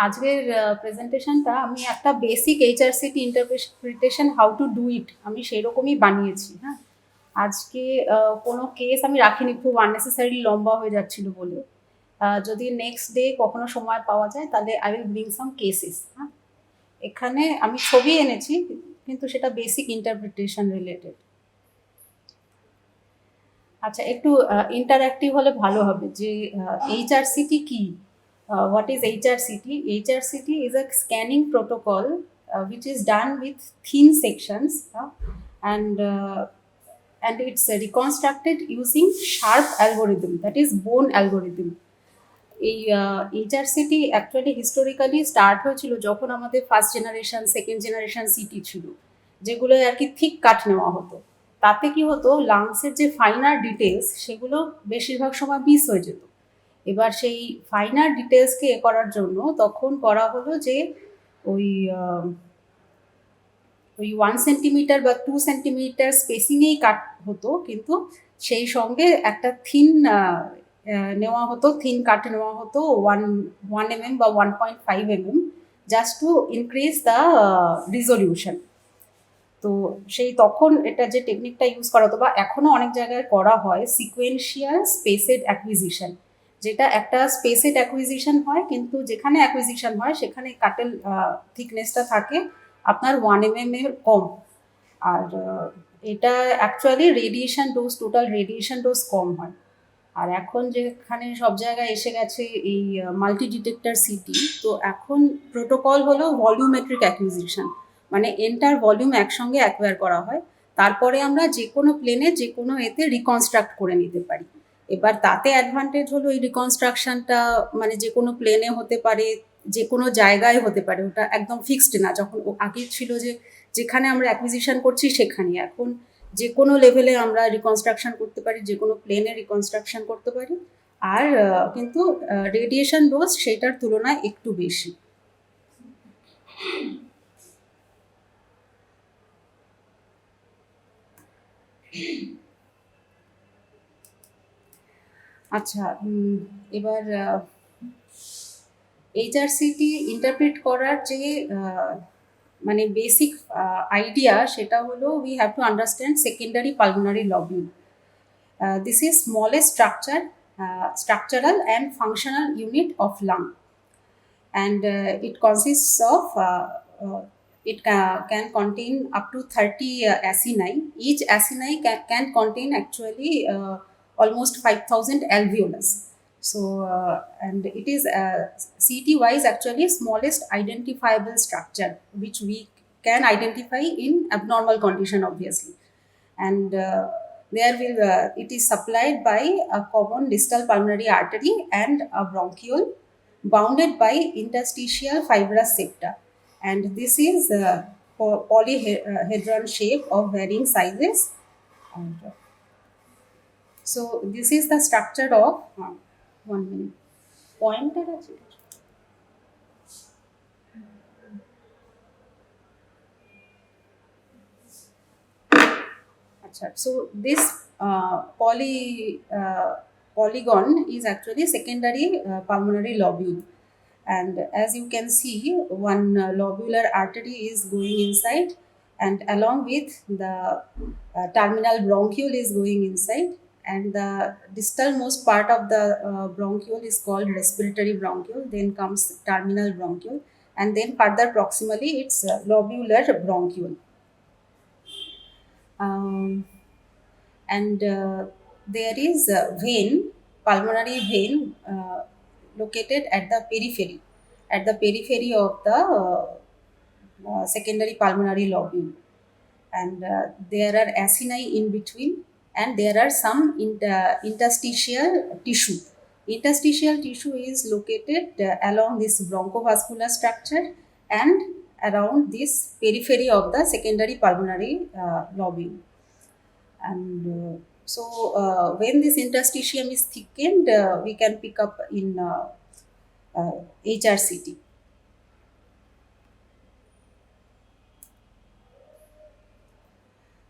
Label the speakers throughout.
Speaker 1: আজকের প্রেজেন্টেশনটা আমি একটা basic HRCT interpretation how to do it আমি সেরকমই বানিয়েছি। হ্যাঁ, আজকে কোনো কেস আমি রাখিনি, খুব আননেসেসারি লম্বা হয়ে যাচ্ছিল বলে। যদি নেক্সট ডে কখনো সময় পাওয়া যায় তাহলে I will bring some cases. হ্যাঁ, এখানে আমি ছবি এনেছি কিন্তু সেটা বেসিক ইন্টারপ্রিটেশন রিলেটেড। আচ্ছা, একটু ইন্টারঅ্যাক্টিভ হলে ভালো হবে যে এইচআরসিটি কি। What is HRCT? HRCT is a scanning protocol which is done with thin sections, and it's reconstructed using sharp algorithm, that is bone algorithm. এই এইচআরসিটি অ্যাকচুয়ালি হিস্টোরিক্যালি স্টার্ট হয়েছিল যখন আমাদের first generation second generation city ছিল, যেগুলো আর কি thick কাট নেওয়া হতো। তাতে কি হতো, লাংসের যে ফাইনার ডিটেলস সেগুলো বেশিরভাগ সময় মিস হয়ে যেত। এবার সেই ফাইনার ডিটেলসকে করার জন্য তখন করা হলো যে ওই ওই 1 সেন্টিমিটার বা 2 সেন্টিমিটার স্পেসিংয়েই কাট হতো, কিন্তু সেই সঙ্গে একটা থিন নেওয়া হতো, থিন কাট নেওয়া হতো 1 mm বা 1.5 mm, just to increase the resolution. তো সেই তখন এটা যে টেকনিকটা ইউজ করা হতো বা এখনও অনেক জায়গায় করা হয়, সিকোয়েন্সিয়াল স্পেসেড অ্যাকুইজিশন, যেটা একটা স্পেসেড অ্যাকুইজিশন হয়, কিন্তু যেখানে অ্যাকুইজিশন হয় সেখানে কাটেল থিকনেসটা থাকে আপনার 1 mm এর কম। আর এটা actually radiation dose, total radiation dose কম হয়। আর এখন যেখানে সব জায়গায় এসে গেছে এই মাল্টি ডিটেক্টর সিটি, তো এখন প্রোটোকল হলো ভলিউমেট্রিক অ্যাকুইজিশন, মানে এন্টার ভলিউম একসঙ্গে অ্যাকোয়ার করা হয়, তারপরে আমরা যে কোনো প্লেনে যে কোনো এতে রিকনস্ট্রাক্ট করে নিতে পারি। এবার তাতে অ্যাডভান্টেজ হলো এই রিকনস্ট্রাকশনটা মানে যে কোনো প্লেনে হতে পারে, যে কোনো জায়গায় হতে পারে, ওটা একদম ফিক্সড না। যখন আগে ছিল যে যেখানে আমরা অ্যাকুইজিশন করছি সেখানে, এখন যে কোনো লেভেলে আমরা রিকনস্ট্রাকশন করতে পারি, যে কোনো প্লেনে রিকনস্ট্রাকশন করতে পারি। আর কিন্তু রেডিয়েশন ডোজ সেটার তুলনায় একটু বেশি। আচ্ছা, এবার এইচআরসিটি ইন্টারপ্রিট করার যে মানে বেসিক আইডিয়া, সেটা হলো we have to understand secondary pulmonary lobule. This is smallest structural and functional unit of lung, and it consists of it can contain up to 30 acini. Each acini can contain actually almost 5,000 alveolus. So and it is CT wise actually smallest identifiable structure which we can identify in abnormal condition, obviously. And there will it is supplied by a common distal pulmonary artery and a bronchiole bounded by interstitial fibrous septa, and this is polyhedron shape of varying sizes. And, so this is the structure of 1 minute pointer আছে। So this polygon is actually secondary pulmonary lobule, and as you can see, one lobular artery is going inside, and along with the terminal bronchiole is going inside, and the distal most part of the bronchiole is called respiratory bronchiole, then comes terminal bronchiole, and then further proximally it's lobular bronchiole. And there is a vein, pulmonary vein located at the periphery of the secondary pulmonary lobule, and there are acini in between, and there are some interstitial tissue. Interstitial tissue is located along this bronchovascular structure and around this periphery of the secondary pulmonary lobule. And so when this interstitium is thickened, we can pick up in HRCT.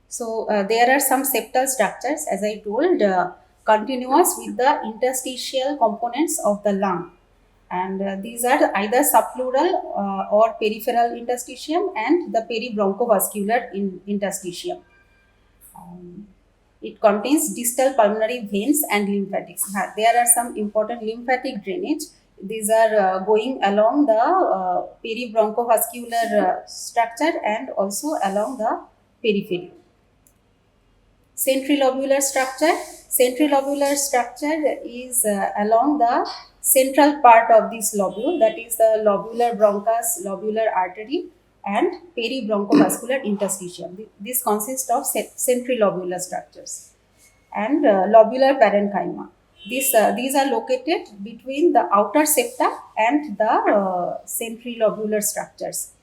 Speaker 1: So there are some septal structures, as I told, continuous with the interstitial components of the lung. And these are either subpleural or peripheral interstitium and the peribronchovascular interstitium. Um, it contains distal pulmonary veins and lymphatics. There are some important lymphatic drainage. These are going along the peribronchovascular structure and also along the periphery. Centrilobular structure. Centrilobular structure is along the central part of this lobule, that is the lobular bronchus, lobular artery, and peribronchovascular interstitium. This consists of centrilobular structures and lobular parenchyma. These are located between the outer septa and the centrilobular structures,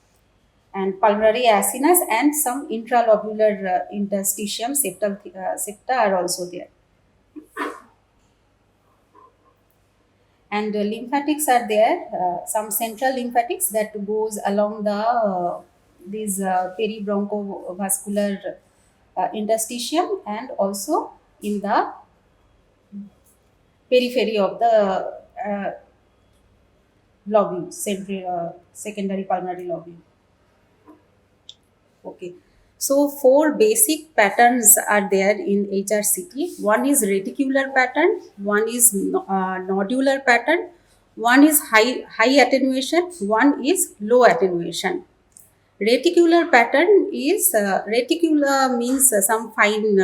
Speaker 1: and pulmonary acinas and some intralobular interstitium septa are also there. And lymphatics are there, some central lymphatics that goes along the these peribronchovascular interstitium and also in the periphery of the lobule, secondary pulmonary lobule. Okay. So four basic patterns are there in HRCT. One is reticular pattern, one is nodular pattern, one is high attenuation, one is low attenuation. Reticular pattern is reticular means some fine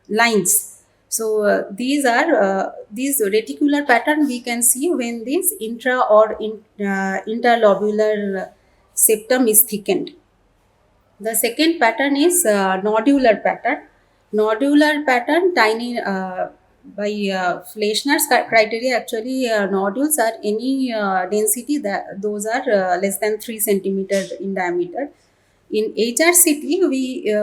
Speaker 1: lines. So these reticular pattern we can see when this intra or interlobular septum is thickened. The second pattern is nodular pattern. Nodular pattern, tiny by Fleischner's criteria, actually nodules are any density that those are less than 3 centimeter in diameter. In HRCT, we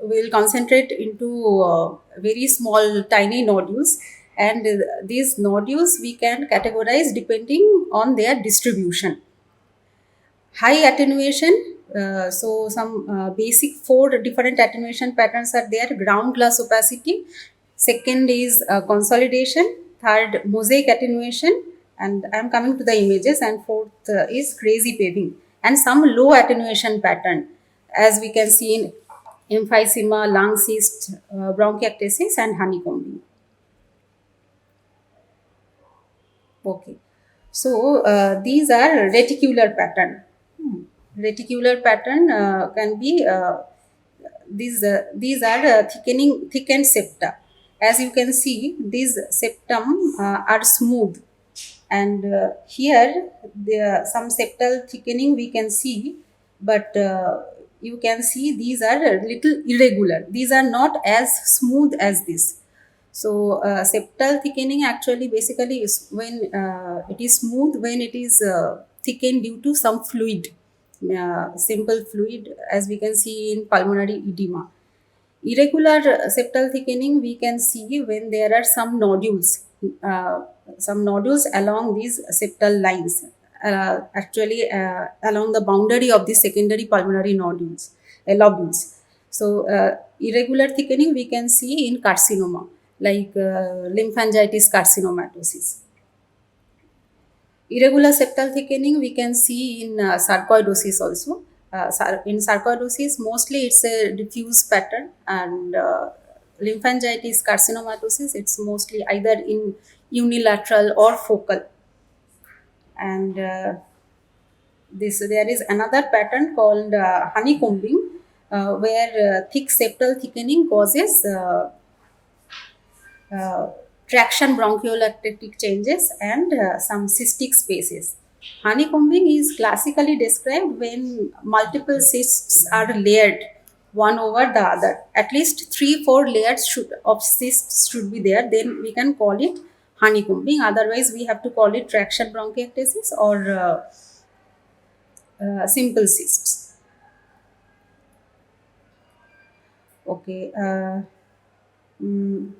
Speaker 1: will concentrate into very small, tiny nodules, and these nodules we can categorize depending on their distribution. High attenuation, so some basic four different attenuation patterns are there. Ground glass opacity, second is consolidation, third mosaic attenuation, and I am coming to the images, and fourth is crazy paving, and some low attenuation pattern as we can see in emphysema, lung cyst, bronchiectasis and honeycombing. Okay, so these are reticular pattern. Reticular pattern can be these are thickened septa. As you can see, these septum are smooth, and here some septal thickening we can see, but you can see these are a little irregular. These are not as smooth as this. So septal thickening actually basically is when it is smooth when it is thickened due to some fluid, simple fluid, as we can see in pulmonary edema. Irregular septal thickening we can see when there are uh, some nodules along these septal lines, actually along the boundary of the secondary pulmonary lobules. So irregular thickening we can see in carcinoma, like lymphangitis carcinomatosis. Irregular septal thickening we can see in sarcoidosis also. In sarcoidosis, mostly it's a diffuse pattern, and lymphangitis carcinomatosis, it's mostly either in unilateral or focal. And there is another pattern called honeycombing, where thick septal thickening causes uh, traction bronchiolactic changes and some cystic spaces. Honeycombing is classically described when multiple cysts are layered one over the other. At least 3-4 layers of cysts should be there. Then we can call it honeycombing. Otherwise, we have to call it traction bronchiectasis or simple cysts. Okay. Mm,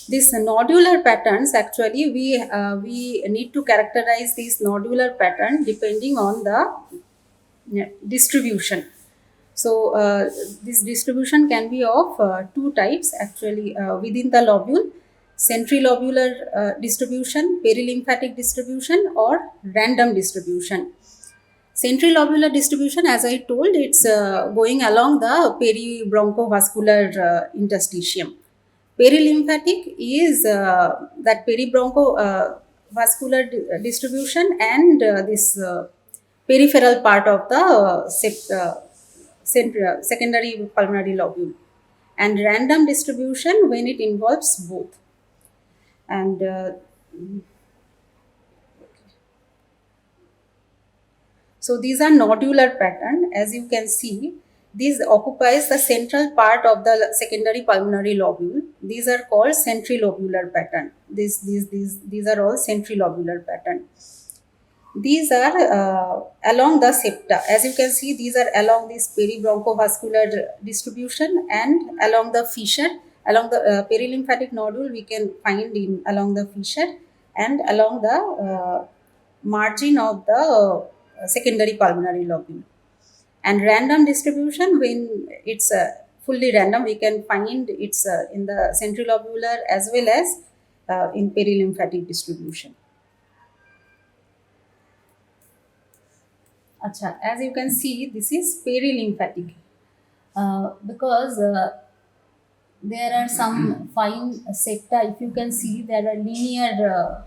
Speaker 1: these nodular patterns, actually we need to characterize these nodular pattern depending on the distribution. So this distribution can be of two types actually within the lobule. centrilobular distribution, perilymphatic distribution, or random distribution. Centrilobular distribution, as I told, it's going along the peribronchovascular interstitium. Perilymphatic is that peribronchovascular distribution and this peripheral part of the secondary pulmonary lobule, and random distribution when it involves both. And so these are nodular pattern. As you can see, this occupies the central part of the secondary pulmonary lobule. These are called centrilobular pattern. These are all centrilobular pattern. These are along the septa. As you can see, these are along this peribronchovascular distribution and along the fissure. Along the perilymphatic nodule, we can find in along the fissure and along the margin of the secondary pulmonary lobule. And random distribution, when it's fully random, we can find it's in the centrilobular as well as in perilymphatic distribution. Achha, as you can see, this is perilymphatic because there are some fine septa. If you can see, there are linear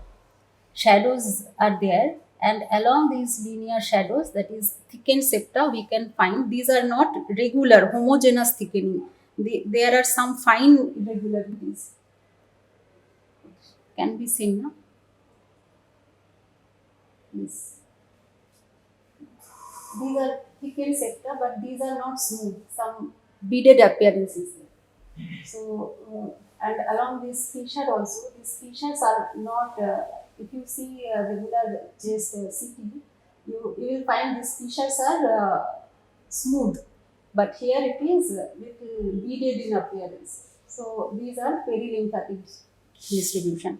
Speaker 1: shadows are there, and along these linear shadows, that is thickened septa, we can find these are not regular homogeneous thickening. There are some fine irregularities. Can be seen now. Yes. These are thickened septa, but these are not smooth. Some beaded appearances. So, and along this fissure also, these fissures are not, if you see regular chest CT, you will find these fissures are smooth, but here it is little beaded in appearance. So, these are perilymphatic distribution.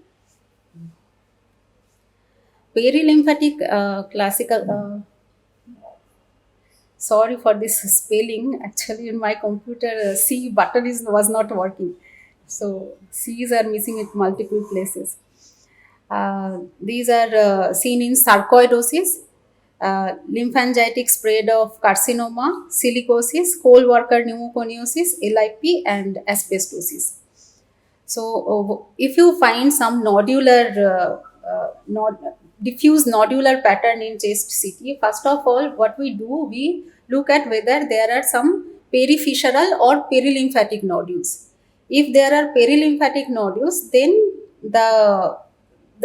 Speaker 1: Perilymphatic classical, sorry for this spelling, actually in my computer C button was not working, so C's are missing at multiple places. These are seen in sarcoidosis, lymphangitic spread of carcinoma, silicosis, coal worker pneumoconiosis, LIP, and asbestosis. So, if you find some diffuse nodular pattern in chest CT, first of all, what we do, we look at whether there are some perifissural or perilymphatic nodules. If there are perilymphatic nodules, then the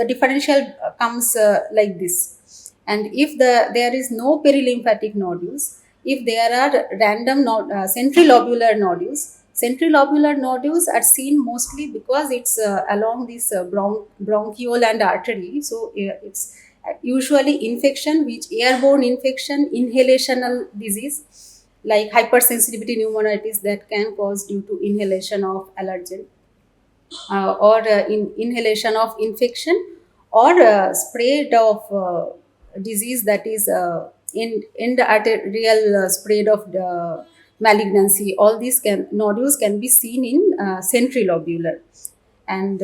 Speaker 1: differential comes like this. And if there is no perilymphatic nodules, if there are random centrilobular nodules, centrilobular nodules are seen mostly because it's along this bronchiole and artery. So it's usually infection, which airborne infection, inhalational disease like hypersensitivity pneumonitis that can cause due to inhalation of allergen or in inhalation of infection or spread of disease, that is in the arterial spread of the malignancy. All these nodules can be seen in centrilobular, and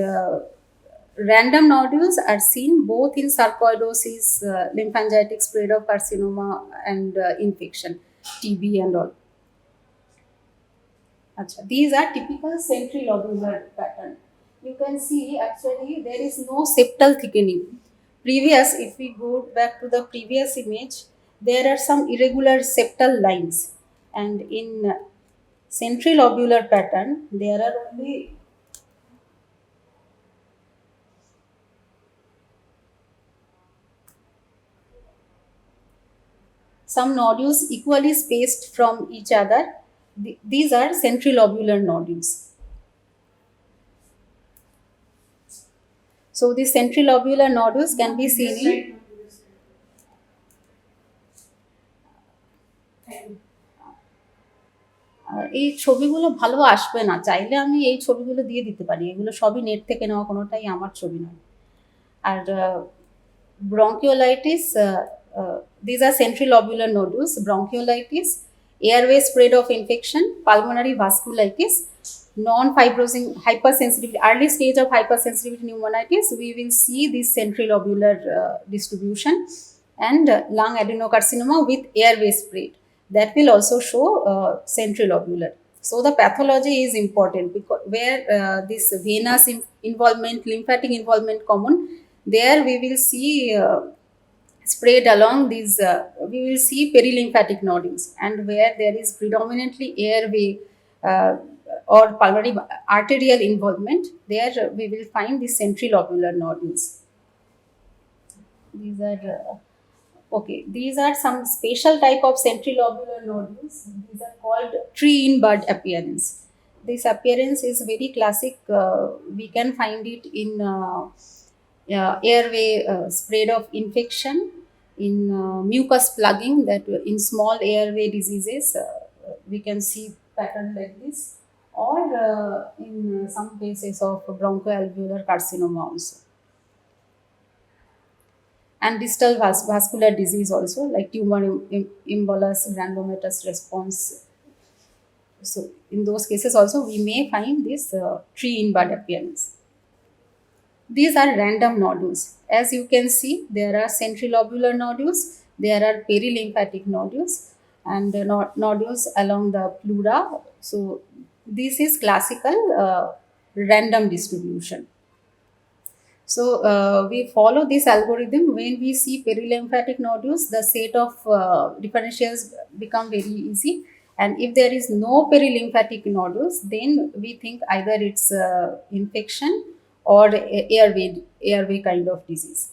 Speaker 1: random nodules are seen both in sarcoidosis, lymphangitic spread of carcinoma, and infection, TB and all. Achha, these are typical centrilobular pattern. You can see actually there is no septal thickening. If we go back to the previous image, there are some irregular septal lines, and in centrilobular pattern there are only some nodules equally spaced from each other. These are centrilobular nodules. So these centrilobular nodules can be seen in এই ছবিগুলো ভালো আসবে না, চাইলে আমি এই ছবিগুলো দিয়ে দিতে পারি, এগুলো সবই নেট থেকে নেওয়া, কোনোটাই আমার ছবি নয়। আর bronchiolitis, these are centrilobular nodules, bronchiolitis, airway spread of infection, pulmonary vasculitis, non-fibrosing hypersensitivity, early stage of hypersensitivity pneumonitis, we will see this centrilobular distribution, and lung adenocarcinoma with airway spread. That will also show centrilobular. So the pathology is important because where this venous involvement, lymphatic involvement common, there we will see spread along these, we will see perilymphatic nodules, and where there is predominantly airway uh, or pulmonary arterial involvement, there we will find the centrilobular nodules. These are okay. These are some special type of centrilobular nodules. These are called tree in bud appearance. This appearance is very classic. We can find it in airway spread of infection, in mucus plugging, that in small airway diseases we can see pattern like this, or in some cases of bronchoalveolar carcinoma also, and distal vascular disease also, like tumor embolus, granulomatous response. So in those cases also we may find this tree in bud appearance. These are random nodules. As you can see, there are centrilobular nodules, there are perilymphatic nodules, and nodules along the pleura. So this is classical random distribution. So we follow this algorithm. When we see perilymphatic nodules, the set of differentials become very easy. And if there is no perilymphatic nodules, then we think either it's infection or airway kind of disease.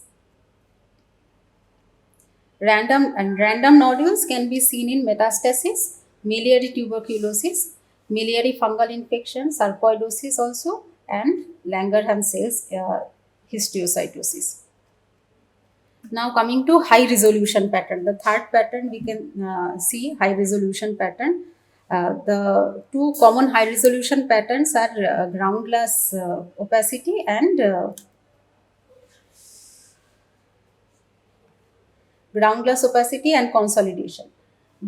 Speaker 1: Random nodules can be seen in metastasis, miliary tuberculosis, miliary fungal infection, sarcoidosis also, and Langerhans cells histiocytosis. Now coming to high resolution pattern, the third pattern we can see high resolution pattern. The two common high resolution patterns are ground glass opacity and ground glass opacity and consolidation.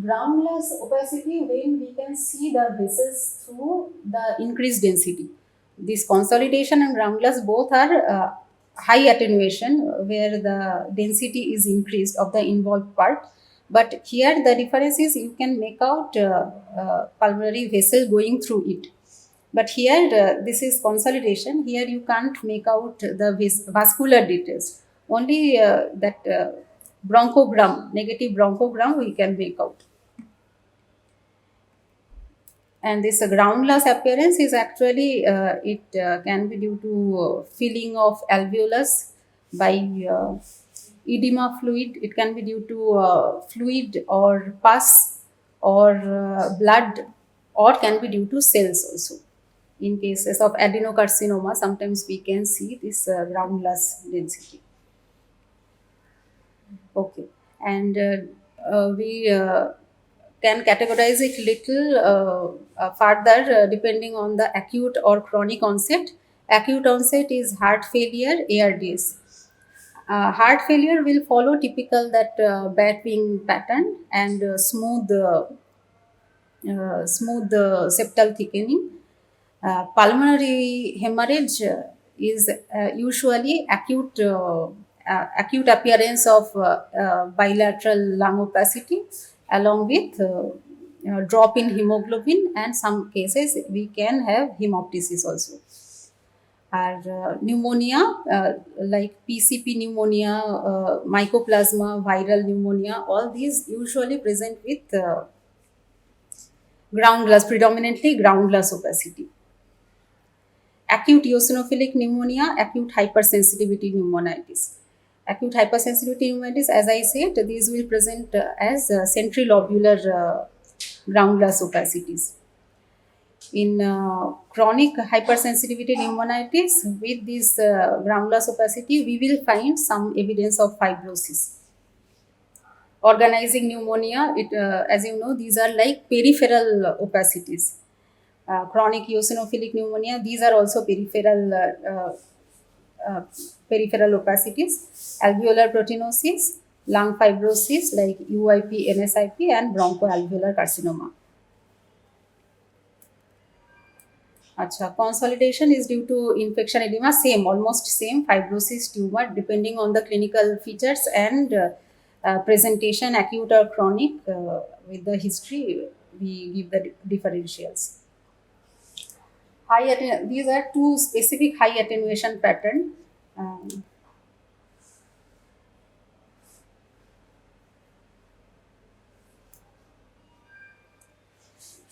Speaker 1: Ground glass opacity, when we can see the vessels through the increased density. This consolidation and ground glass both are high attenuation, where the density is increased of the involved part. But here the difference is you can make out pulmonary vessel going through it. But here this is consolidation. Here you can't make out the vascular details. Only that bronchogram, negative bronchogram we can make out. And this ground glass appearance is actually, it can be due to filling of alveolus by edema fluid. It can be due to fluid or pus or blood, or can be due to cells also. In cases of adenocarcinoma, sometimes we can see this ground glass density. Okay, and we can categorize it little further depending on the acute or chronic onset. Acute onset is heart failure, ARDS. Heart failure will follow typical that bat wing pattern and smooth septal thickening. Pulmonary hemorrhage is usually acute appearance of bilateral lung opacity along with drop in hemoglobin, and some cases we can have hemoptysis also. Pneumonia, like PCP pneumonia, mycoplasma, viral pneumonia, all these usually present with ground glass, predominantly ground glass opacity. Acute eosinophilic pneumonia, acute hypersensitivity pneumonitis. Acute hypersensitivity pneumonitis, as I said, these will present as centrilobular ground glass opacities. In chronic hypersensitivity pneumonitis with this ground glass opacity, we will find some evidence of fibrosis. Organizing pneumonia, as you know, these are like peripheral opacities. Chronic eosinophilic pneumonia, these are also peripheral opacities. Alveolar proteinosis, lung fibrosis like UIP, NSIP, and bronchoalveolar carcinoma. Acha, consolidation is due to infection edema, same, almost same, fibrosis, tumor, depending on the clinical features and presentation, acute or chronic. With the history, we give the differentials. These are two specific high attenuation pattern. Um,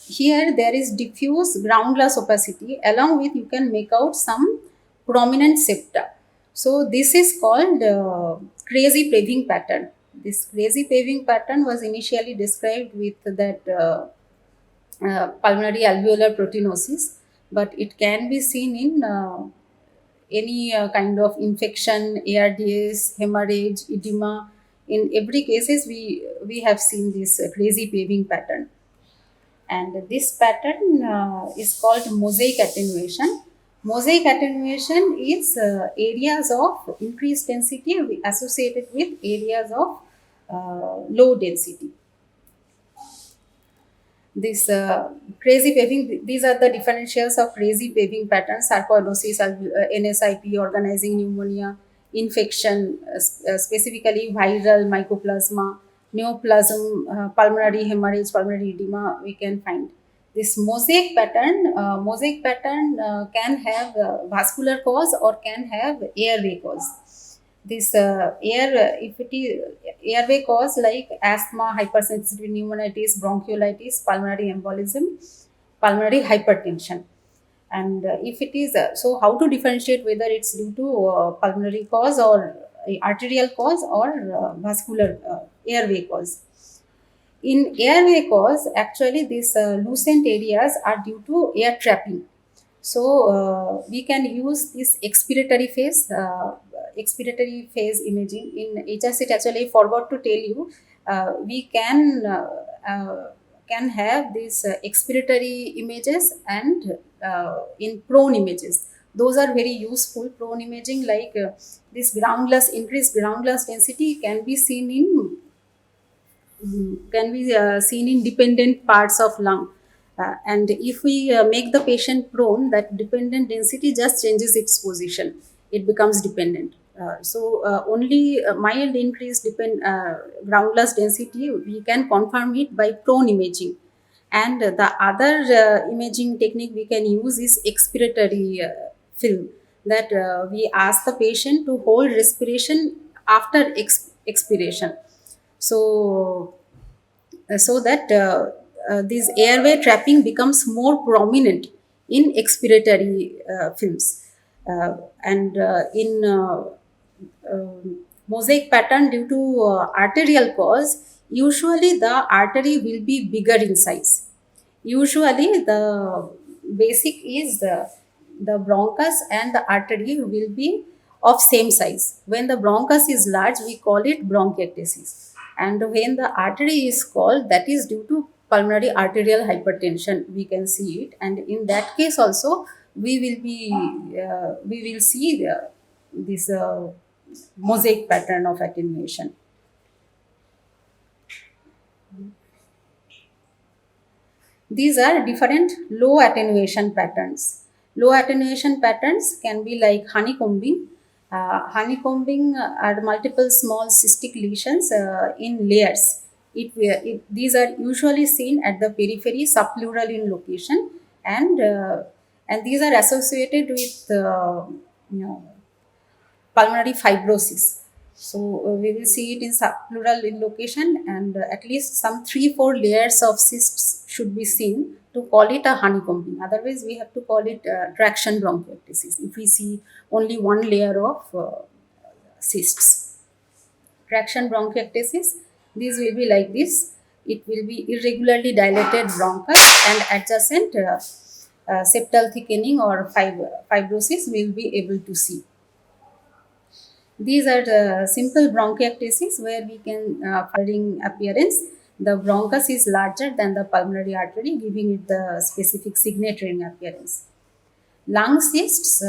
Speaker 1: Here there is diffuse ground glass opacity, along with you can make out some prominent septa. So this is called crazy paving pattern. This crazy paving pattern was initially described with that pulmonary alveolar proteinosis, but it can be seen in any kind of infection, ARDS, hemorrhage, edema. In every cases, we have seen this crazy paving pattern, and this pattern is called mosaic attenuation. Mosaic attenuation is areas of increased density associated with areas of low density. This crazy paving, these are the differentials of crazy paving patterns: sarcoidosis, NSIP, organizing pneumonia, infection, specifically viral mycoplasma, neoplasm, pulmonary hemorrhage, pulmonary edema. We can find this mosaic pattern. Mosaic pattern can have vascular cause or can have airway cause. This if it is airway cause like asthma, hypersensitivity pneumonitis, bronchiolitis, pulmonary embolism, pulmonary hypertension. And if it is so, how to differentiate whether it's due to pulmonary cause or arterial cause or vascular airway cause? In airway cause, actually these lucent areas are due to air trapping. So we can use this expiratory phase imaging. In HRCT, actually, I forgot to tell you, we can have these expiratory images and in prone images. Those are very useful. Prone imaging, like this increased ground glass density can be seen in dependent parts of lung. And if we make the patient prone, that dependent density just changes its position. It becomes dependent. Only mild increased ground glass density, we can confirm it by prone imaging. And the other imaging technique we can use is expiratory film, that we ask the patient to hold respiration after expiration. So so that this airway trapping becomes more prominent in expiratory films. And in mosaic pattern due to arterial cause, usually the artery will be bigger in size. Usually the basic is the bronchus and the artery will be of same size. When the bronchus is large, we call it bronchiectasis. And when the artery is called, that is due to pulmonary arterial hypertension. We can see it, and in that case also we will see this mosaic pattern of attenuation. These are different low attenuation patterns. Low attenuation patterns can be like honeycombing. Honeycombing are multiple small cystic lesions in layers. These are usually seen at the periphery, subpleural in location, and these are associated with pulmonary fibrosis. So we will see it in subpleural in location, and at least some 3-4 layers of cysts should be seen to call it a honeycombing. Otherwise, we have to call it traction bronchiectasis if we see only one layer of cysts. Traction bronchiectasis, these will be like this. It will be irregularly dilated bronchus, and adjacent septal thickening or fibrosis we will be able to see. These are the simple bronchiectasis where we can firing appearance. The bronchus is larger than the pulmonary artery, giving it the specific signature in appearance. Lung cysts,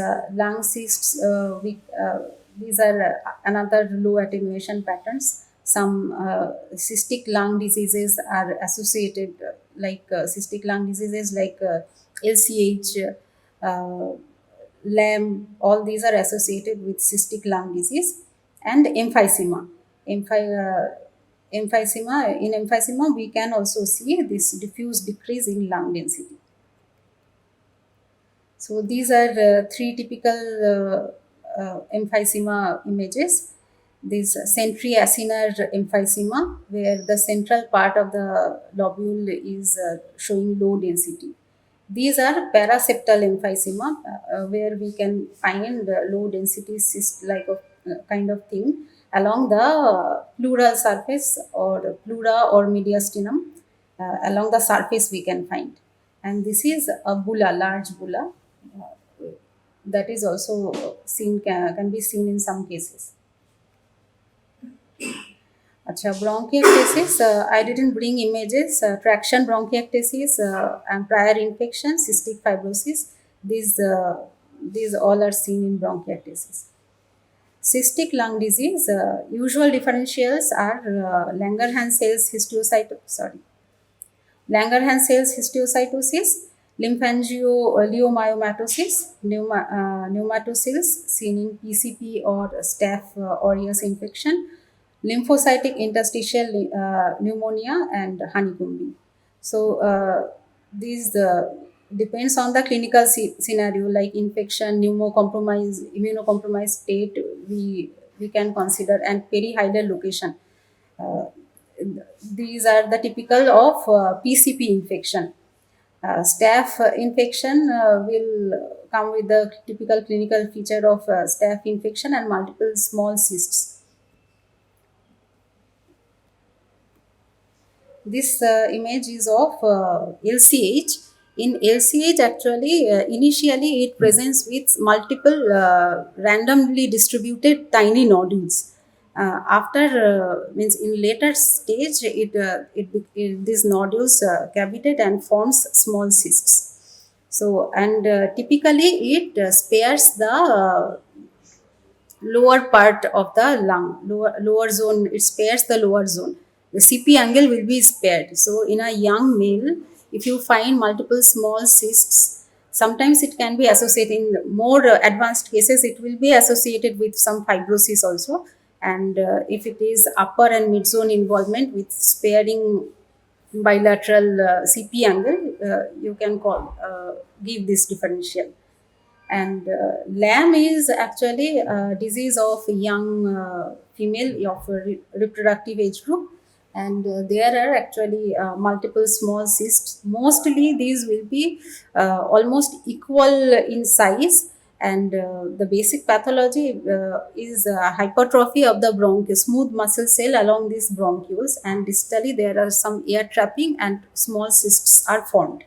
Speaker 1: these are another low attenuation patterns. Some cystic lung diseases are associated, cystic lung diseases like LCH, uh, LAM, all these are associated with cystic lung disease. And emphysema. In emphysema, we can also see this diffuse decrease in lung density. So these are three typical emphysema images. This centriacinar emphysema, where the central part of the lobule is showing low density. These are paraseptal emphysema, where we can find low density cyst-like kind of thing along the pleural surface or pleura or mediastinum. Along the surface we can find. And this is a bulla, large bulla, that is also seen, can be seen in some cases. Acha, bronchiectasis, I didn't bring images. Traction bronchiectasis and prior infection, cystic fibrosis, these all are seen in bronchiectasis. Cystic lung disease, usual differentials are Langerhans-Sales histiocytosis, lymphangioliomyomatosis, pneumatocysts seen in PCP or Staph aureus infection, lymphocytic interstitial pneumonia, and honeycombing. So these depends on the clinical scenario, like infection, immunocompromised state, we can consider, and perihilar location. Uh, these are the typical of PCP infection. Staph infection will come with the typical clinical feature of staph infection and multiple small cysts. This image is of LCH. In LCH, actually, initially it presents with multiple randomly distributed tiny nodules. After means in later stage, these nodules cavitate and forms small cysts. So, and typically it spares the lower part of the lung, lower zone, it spares the lower zone. The CP angle will be spared. So in a young male, if you find multiple small cysts, sometimes it can be associated, in more advanced cases, it will be associated with some fibrosis also. And if it is upper and mid zone involvement with sparing bilateral CP angle, you can give this differential. And LAM is actually a disease of young female of reproductive age group, and there are actually multiple small cysts. Mostly these will be almost equal in size, and the basic pathology is hypertrophy of the bronchus, smooth muscle cell along these bronchioles, and distally there are some air trapping and small cysts are formed.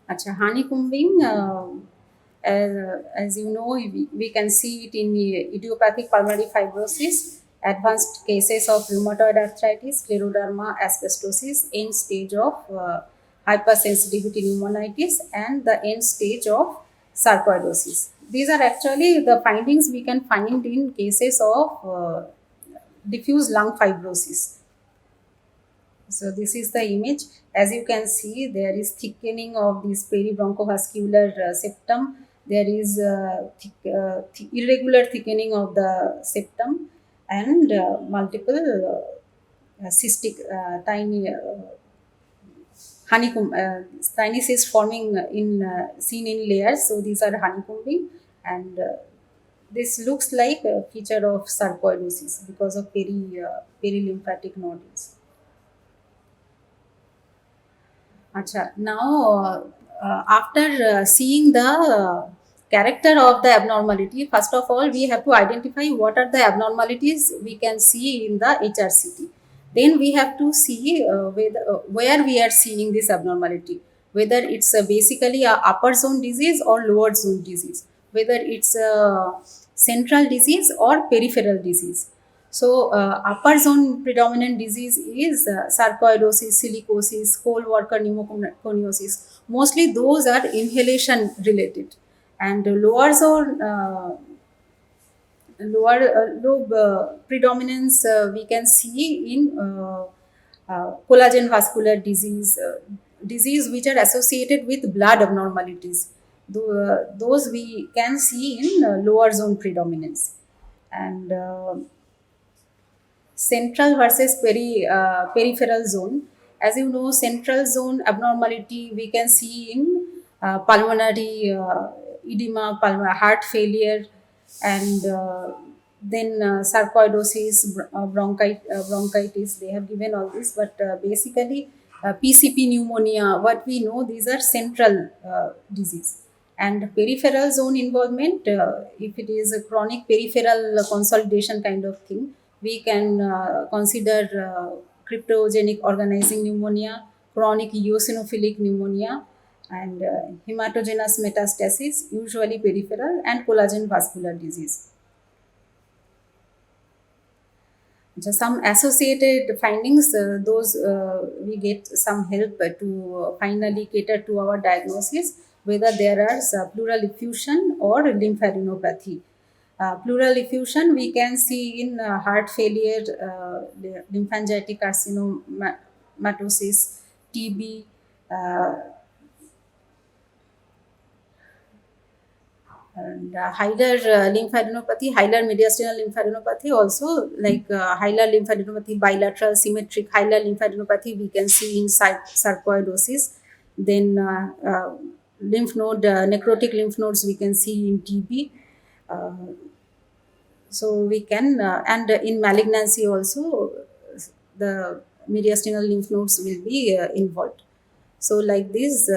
Speaker 1: Acha, honeycombing, as you know, we can see it in idiopathic pulmonary fibrosis, advanced cases of rheumatoid arthritis, scleroderma, asbestosis, end stage of hypersensitivity pneumonitis, and the end stage of sarcoidosis. These are actually the findings we can find in cases of diffuse lung fibrosis. So this is the image. As you can see, there is thickening of this peribronchovascular septum. There is irregular thickening of the septum, and multiple cystic tiny honeycomb tiny cysts forming in seen in layers. So these are honeycombing, and this looks like a feature of sarcoidosis because of perilymphatic nodules. Acha. Now, after seeing the character of the abnormality, first of all, we have to identify what are the abnormalities we can see in the HRCT. Then we have to see where we are seeing this abnormality, whether it's basically a upper zone disease or lower zone disease, whether it's a central disease or peripheral disease. So, upper zone predominant disease is sarcoidosis, silicosis, cold worker pneumoconiosis. Mostly those are inhalation related. And lower zone lobe predominance we can see in collagen vascular disease, disease which are associated with blood abnormalities. Those we can see in lower zone predominance. And central versus peripheral zone. As you know, central zone abnormality we can see in pulmonary edema, heart failure, and then sarcoidosis, bronchitis. They have given all this, but basically PCP pneumonia. What we know, these are central disease. And peripheral zone involvement, if it is a chronic peripheral consolidation kind of thing, we can consider cryptogenic organizing pneumonia, chronic eosinophilic pneumonia, and hematogenous metastasis, usually peripheral, and collagen vascular disease. Just some associated findings, those we get some help to finally cater to our diagnosis, whether there are pleural effusion or lymphadenopathy. Pleural effusion we can see in heart failure, lymphangitic carcinomatosis, TB, and hilar lymphadenopathy, hilar mediastinal lymphadenopathy, also like hilar lymphadenopathy, bilateral symmetric hilar lymphadenopathy we can see in sarcoidosis. Then lymph node, necrotic lymph nodes we can see in TB. So we can, and in malignancy also, the mediastinal lymph nodes will be involved. So like this,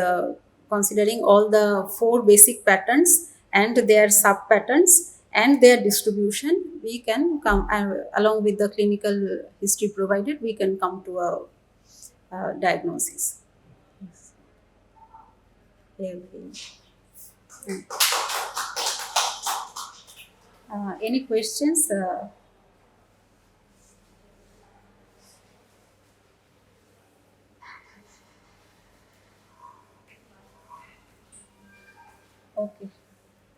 Speaker 1: considering all the four basic patterns and their sub patterns and their distribution, we can come, along with the clinical history provided, we can come to a diagnosis. Yeah, okay. Any questions? Okay.